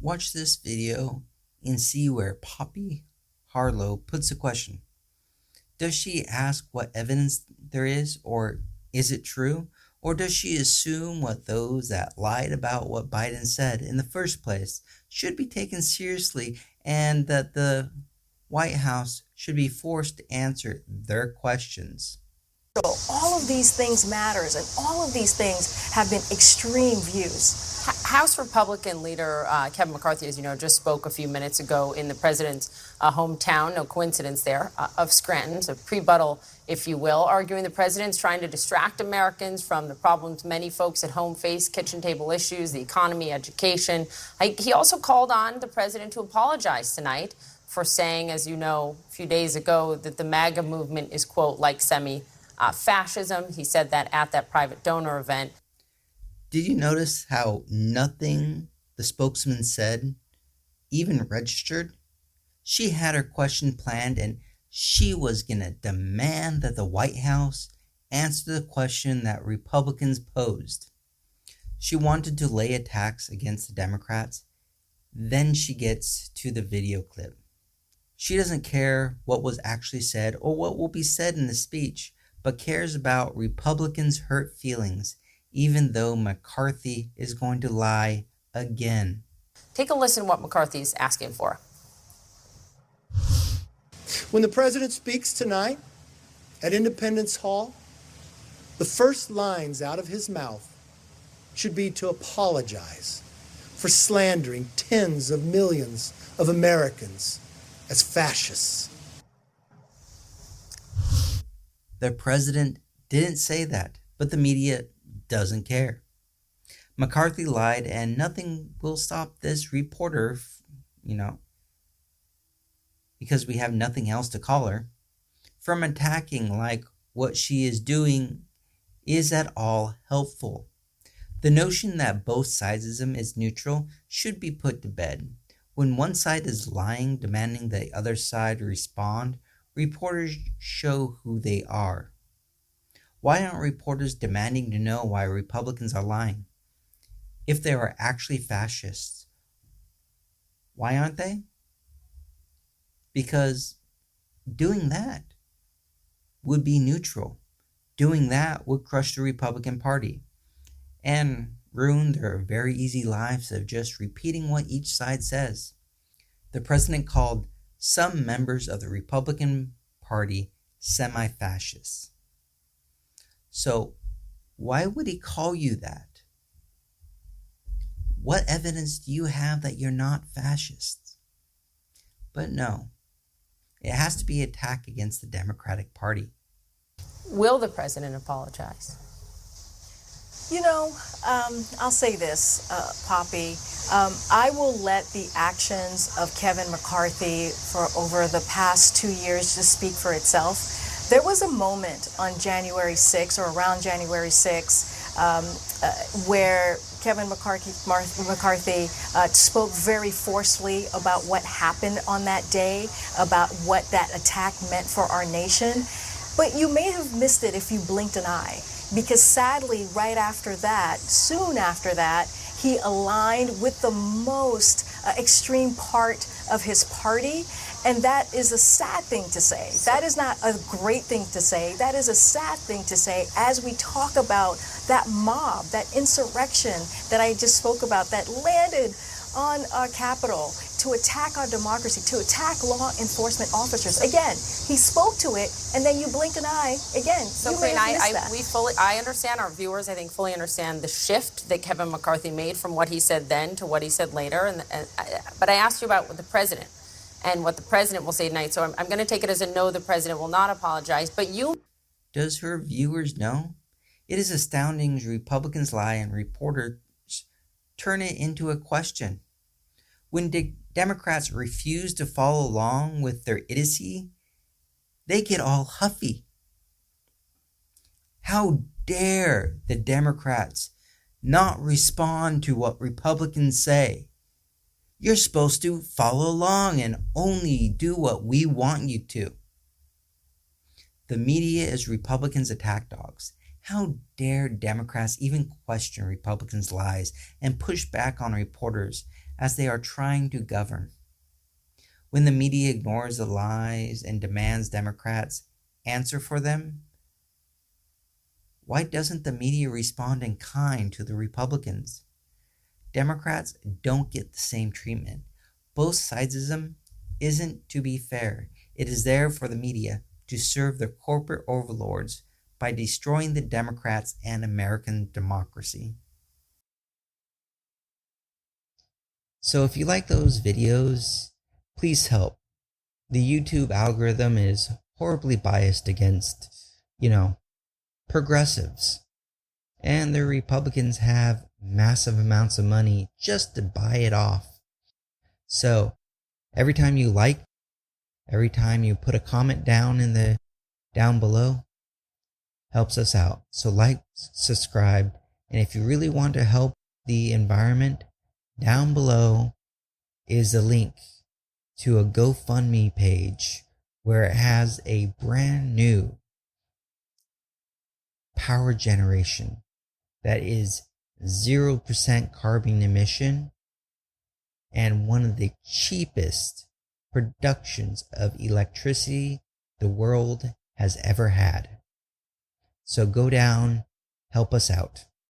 Watch this video and see where Poppy Harlow puts a question. Does she ask what evidence there is, or is it true? Or does she assume what those that lied about what Biden said in the first place should be taken seriously and that the White House should be forced to answer their questions? All of these things matters, and all of these things have been extreme views. House Republican leader Kevin McCarthy, as you know, just spoke a few minutes ago in the president's hometown, no coincidence there, of Scranton, so pre-buttal, if you will, arguing the president's trying to distract Americans from the problems many folks at home face, kitchen table issues, the economy, education. He also called on the president to apologize tonight for saying, as you know, a few days ago, that the MAGA movement is, quote, like fascism. He said that at that private donor event. Did you notice how nothing the spokesman said even registered? She had her question planned and she was going to demand that the White House answer the question that Republicans posed. She wanted to lay attacks against the Democrats. Then she gets to the video clip. She doesn't care what was actually said or what will be said in the speech, but cares about Republicans' hurt feelings, even though McCarthy is going to lie again. Take a listen to what McCarthy's asking for. When the president speaks tonight at Independence Hall, the first lines out of his mouth should be to apologize for slandering tens of millions of Americans as fascists. The president didn't say that, but the media doesn't care. McCarthy lied, and nothing will stop this reporter, because we have nothing else to call her, from attacking like what she is doing is at all helpful. The notion that both sidesism is neutral should be put to bed. When one side is lying, demanding the other side respond, reporters show who they are. Why aren't reporters demanding to know why Republicans are lying? If they are actually fascists, why aren't they? Because doing that would be neutral. Doing that would crush the Republican Party and ruin their very easy lives of just repeating what each side says. The president called some members of the Republican Party semi-fascists. So why would he call you that? What evidence do you have that you're not fascists? But no, it has to be an attack against the Democratic Party. Will the president apologize? You know, I'll say this, Poppy. I will let the actions of Kevin McCarthy for over the past 2 years just speak for itself. There was a moment on January 6th or around January 6th where Kevin McCarthy spoke very forcefully about what happened on that day, about what that attack meant for our nation. But you may have missed it if you blinked an eye, because sadly, right after that, soon after that, he aligned with the most extreme part of his party. And that is a sad thing to say. That is not a great thing to say. That is a sad thing to say as we talk about that mob, that insurrection that I just spoke about that landed on our Capitol to attack our democracy, to attack law enforcement officers. Again, he spoke to it, and then you blink an eye. Again, so you may have missed that. I understand, our viewers, I think, fully understand the shift that Kevin McCarthy made from what he said then to what he said later. But I asked you about the president and what the president will say tonight. So I'm going to take it as a no, the president will not apologize. But you... Does her viewers know? It is astounding as Republicans lie and reporters turn it into a question. When Democrats refuse to follow along with their idiocy, they get all huffy. How dare the Democrats not respond to what Republicans say? You're supposed to follow along and only do what we want you to. The media is Republicans' attack dogs. How dare Democrats even question Republicans' lies and push back on reporters as they are trying to govern? When the media ignores the lies and demands Democrats answer for them, why doesn't the media respond in kind to the Republicans? Democrats don't get the same treatment. Both sidesism isn't to be fair. It is there for the media to serve their corporate overlords by destroying the Democrats and American democracy. So if you like those videos, please help. The YouTube algorithm is horribly biased against, progressives. And the Republicans have massive amounts of money just to buy it off. So every time you like, every time you put a comment down below, helps us out. So like, subscribe, and if you really want to help the environment, down below is a link to a GoFundMe page where it has a brand new power generation that is 0% carbon emission and one of the cheapest productions of electricity the world has ever had. So go down, help us out.